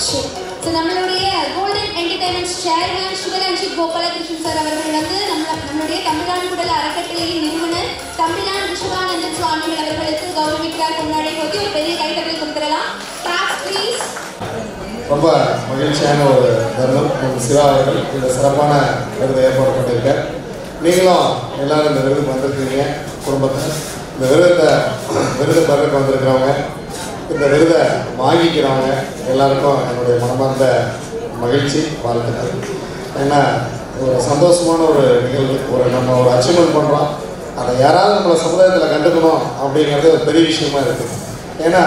சரி. ஸோ நம்மளுடைய golden entertainments chairman Sivaranjith Gopalakrishnan sir அவர்கள் வந்து நம்மளுடைய தமிழ்நாடு குடல் அறக்கட்டளையின் நிறுவனர் தமிழ்நாடு விஸ்வானந்தன் சுவாமிகள் அவர்களுக்கு கௌரவிக்கிறார். முன்னாடி போய் ஒரு பெரிய கைத்தட்டல் கொடுத்துடலாம். ப்ளீஸ். ரொம்ப மகிழ்ச்சியான ஒரு தருணம். சிவா அவர்கள் இந்த சிறப்பான விருதை ஏற்பாடு பண்ணியிருக்கார். நீங்களும் எல்லாரும் இந்த விருதுக்கு வந்திருக்கீங்க. குடும்பத்தை இந்த விருது பெறக்கு வந்திருக்கிறவங்க, இந்த விருதை வாங்கிக்கிறவங்க எல்லாருக்கும் என்னுடைய மனமார்ந்த மகிழ்ச்சி, வாழ்த்துக்கள். ஏன்னா ஒரு சந்தோஷமான ஒரு நிகழ்வு, நம்ம ஒரு அச்சீவ்மெண்ட் பண்ணுறோம், அதை யாராவது நம்மளை சமுதாயத்தில் கண்டுக்கணும் அப்படிங்கிறது ஒரு பெரிய விஷயமா இருக்குது. ஏன்னா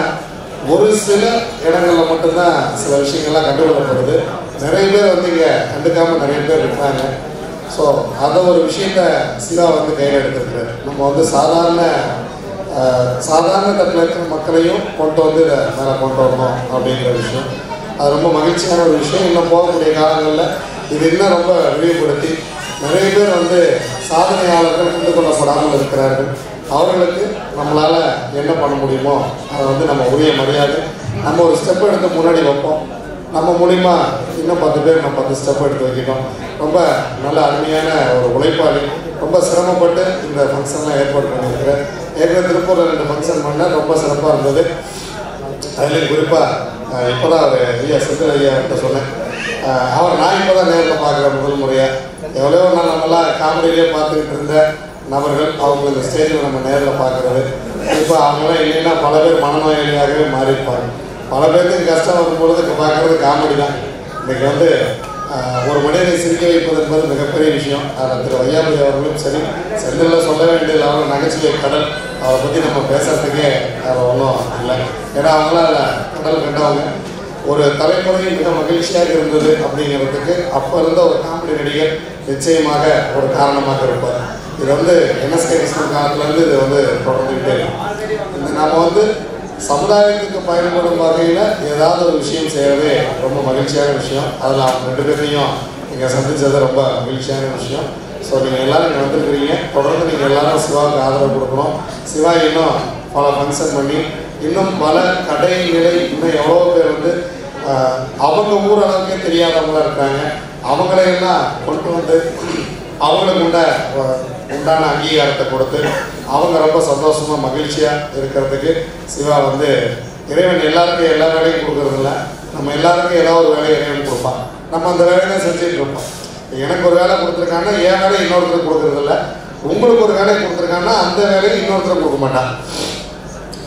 ஒரு சில இடங்களில் மட்டும்தான் சில விஷயங்கள்லாம் கண்டுகொள்ளப்படுது. நிறைய பேர் வந்து இங்கே கண்டுக்காமல் நிறைய பேர் இருக்காங்க. ஸோ அதை ஒரு விஷயத்த சிவா வந்து கையில் எடுத்துருக்காரு. நம்ம வந்து சாதாரண தட்டில் இருக்கிற மக்களையும் கொண்டு வந்து இதை மேலே கொண்டு வரணும் அப்படிங்கிற விஷயம், அது ரொம்ப மகிழ்ச்சியான ஒரு விஷயம். இன்னும் போகக்கூடிய காலங்களில் இது இன்னும் ரொம்ப விரிவுபடுத்தி நிறைய பேர் வந்து சாதனையாளர்கள் கொண்டு கொள்ளப்படாமல் இருக்கிறார்கள். அவர்களுக்கு நம்மளால் என்ன பண்ண முடியுமோ அதை வந்து நம்ம உரிய மரியாதை நம்ம ஒரு ஸ்டெப் எடுத்து முன்னாடி வைப்போம். நம்ம மூலிமா இன்னும் 10 பேர் நம்ம 10 ஸ்டெப் எடுத்து வைக்கிட்டோம். ரொம்ப நல்ல அருமையான ஒரு உழைப்பாளி, ரொம்ப சிரமப்பட்டு இந்த ஃபங்க்ஷன்லாம் ஏற்பாடு பண்ணியிருக்கிறேன். ஏற்கனவே திருப்பூரில் 2 ஃபங்க்ஷன் பண்ணால் ரொம்ப சிறப்பாக இருந்தது. அதுலேயும் குறிப்பாக இப்போ தான் அவர் ஐயா செந்தில் ஐயாட்ட சொன்னேன். அவர் நான் இப்போ தான் நேரில் பார்க்குற முதல் முறையாக. எவ்வளோ நாள் நம்மளாம் காமெடியிலே பார்த்துக்கிட்டு இருந்த நபர்கள் அவங்க இந்த ஸ்டேஜில் நம்ம நேரில் பார்க்குறது. இப்போ அவங்களாம் இல்லைன்னா பல பேர் மனநோயாளியாகவே மாறியிருப்பாங்க. பல பேருக்கு கஷ்டம் வரும்பொழுது பார்க்குறது காமெடி தான். இன்றைக்கி வந்து ஒரு மனிதனை சிரிக்க வைப்பது என்பது மிகப்பெரிய விஷயம். அதில் திரு வையாபதி அவர்களும் சரி, செந்தில் சொல்ல வேண்டியது அவர்கள் நகைச்சுவை கடல், அவரை பற்றி நம்ம பேசுகிறதுக்கே அதில் ஒன்றும் இல்லை. ஏன்னா அவங்களாம் கடல் கண்டவங்க. ஒரு தலைமுறை மிக மகிழ்ச்சியாக இருந்தது அப்படிங்கிறதுக்கு அப்போ இருந்த ஒரு காமெடி நடிகர் நிச்சயமாக ஒரு காரணமாக இருப்பார். இது வந்து என்எஸ்கே கிருஷ்ணன் காலத்துலேருந்து இது வந்து தொடர்ந்துகிட்டே இருக்கும். நம்ம வந்து சமுதாயத்துக்கு பயன்படும் வகையில் ஏதாவது ஒரு விஷயம் செய்கிறதே ரொம்ப மகிழ்ச்சியான விஷயம். அதில் அவங்க 2 பேரையும் நீங்கள் சந்தித்தது ரொம்ப மகிழ்ச்சியான விஷயம். ஸோ நீங்கள் எல்லோரும் இங்கே வந்திருக்கிறீங்க. தொடர்ந்து நீங்கள் எல்லோரும் சிவாவுக்கு ஆதரவு கொடுக்கணும். சிவா இன்னும் பல ஃபங்க்ஷன் பண்ணி இன்னும் பல கடைநிலை இன்னும் எவ்வளோ பேர் வந்து அவங்க ஊரளவுக்கே தெரியாதவங்களாக இருக்காங்க. அவங்களையெல்லாம் கொண்டு வந்து அவங்களுக்கு உண்டான அங்கீகாரத்தை கொடுத்து அவங்க ரொம்ப சந்தோஷமாக மகிழ்ச்சியாக இருக்கிறதுக்கு சிவா வந்து இறைவன் எல்லாருக்கும் எல்லா வேலையும் கொடுக்குறதில்ல. நம்ம எல்லாருக்கும் ஏதாவது ஒரு வேலையை இறைவன் கொடுப்பான். நம்ம அந்த வேலையை தான் செஞ்சுட்டு இருப்போம். எனக்கு ஒரு வேலை கொடுத்துருக்காங்கன்னா என் வேலையை இன்னொருத்தருக்கு கொடுக்குறதில்ல. உங்களுக்கு ஒரு வேலையை கொடுத்துருக்காங்கன்னா அந்த வேலையை இன்னொருத்தருக்கு கொடுக்க மாட்டான்.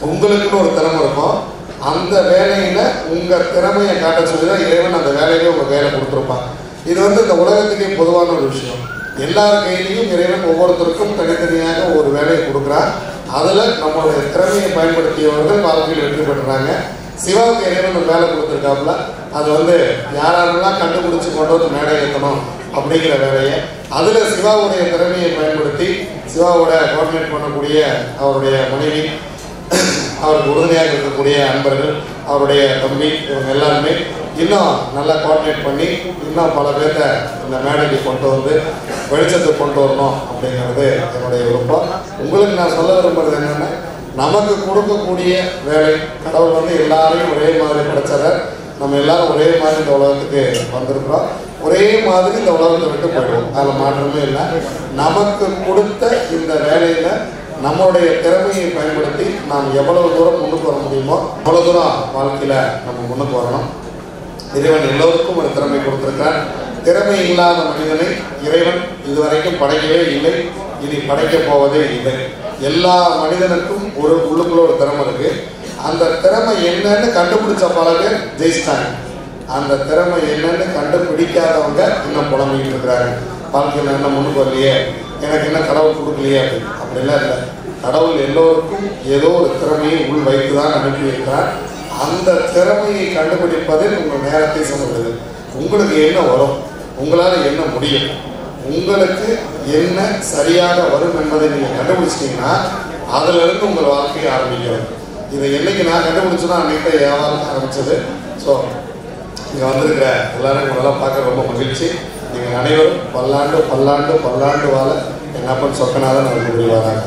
உங்களுக்குன்னு ஒரு திறமை இருக்கும். அந்த வேலையில் உங்கள் திறமையை காட்ட சொல்லி தான் இறைவன் அந்த வேலையிலே உங்கள் வேலை கொடுத்துருப்பான். இது வந்து இந்த உலகத்துக்கே பொதுவான ஒரு விஷயம். எல்லார் கையிலையும் இறைவன் ஒவ்வொருத்தருக்கும் தனித்தனியாக ஒரு வேலையை கொடுக்குறான். அதில் நம்மளுடைய திறமையை பயன்படுத்தியவர்கள் வாழ்க்கையில் வெற்றி பெறுறாங்க. சிவாவுக்கு இறைவன் ஒரு வேலை கொடுத்துருக்காப்புல, அது வந்து யாரெல்லாம் கண்டுபிடிச்சி கொண்டு வந்து மேடை ஏற்றணும் அப்படிங்கிற வேலையை அதில் சிவாவுடைய திறமையை பயன்படுத்தி சிவாவோட கோஆர்டினேட் பண்ணக்கூடிய அவருடைய மனைவி, அவருக்கு உறுதுணையாக இருக்கக்கூடிய அன்பர்கள், அவருடைய தம்பி, இவங்க எல்லாருமே இன்னும் நல்லா கோஆர்டினேட் பண்ணி இன்னும் பல பேர்த்த இந்த மேடைக்கு கொண்டு வந்து வெளிச்சத்தை கொண்டு வரணும் அப்படிங்கிறது என்னுடைய விருப்பம். உங்களுக்கு நான் சொல்ல விரும்புகிறது என்னென்னா, நமக்கு கொடுக்கக்கூடிய வேலை, கடவுள் வந்து எல்லாரையும் ஒரே மாதிரி படைச்சார். நம்ம எல்லாரும் ஒரே மாதிரி இந்த உலகத்துக்கு வந்திருக்கிறோம். ஒரே மாதிரி இந்த உலகத்தை விட்டு போயிடுவோம், அதில் மாற்றமே இல்லை. நமக்கு கொடுத்த இந்த வேலையில் நம்மளுடைய திறமையை பயன்படுத்தி நாம் எவ்வளவு தூரம் முன்னுக்கு வர முடியுமோ அவ்வளோ தூரம் வாழ்க்கையில் நம்ம முன்னுக்கு வரணும். இறைவன் எல்லோருக்கும் ஒரு திறமை கொடுத்திருக்கிறார். திறமை இல்லாத மனிதனை இறைவன் இதுவரைக்கும் படைக்கவே இல்லை, இனி படைக்கப் போவதே இல்லை. எல்லா மனிதனுக்கும் ஒரு உள்ளுக்குள்ள ஒரு திறமை இருக்குது. அந்த திறமை என்னன்னு கண்டுபிடிச்ச பல பேர் ஜெயிச்சிட்டாங்க. அந்த திறமை என்னன்னு கண்டுபிடிக்காதவங்க இன்னும் புலம்பிக்கிட்டு இருக்கிறாங்க. வாழ்க்கையில் என்ன முன்னுக்கு வரலையே, எனக்கு என்ன கடவுள் கொடுக்கலையே அப்படிலாம் இல்லை. கடவுள் எல்லோருக்கும் ஏதோ ஒரு திறமையை உள் வைத்து தான் அனுப்பி இருக்கிறார். அந்த திறமையை கண்டுபிடிப்பதில் உங்கள் நேரத்தை செலவிடுது. உங்களுக்கு என்ன வரும், உங்களால் என்ன முடியும், உங்களுக்கு என்ன சரியாக வரும் என்பதை நீங்கள் கண்டுபிடிச்சிட்டிங்கன்னா அதிலிருந்து உங்கள் வாழ்க்கையை ஆரம்பிக்கிறது. இதை என்றைக்கு நான் கண்டுபிடிச்சோன்னா அன்றைக்கி வியாபாரம் ஆரம்பித்தது. ஸோ இங்கே வந்திருக்கிற எல்லோரும் உங்களெல்லாம் பார்க்க ரொம்ப மகிழ்ச்சி. நீங்கள் அனைவரும் பல்லாண்டு பல்லாண்டு பல்லாண்டு வாழ எங்கள் அப்பன் சொக்கநாதன் அவர்கள் வராங்க.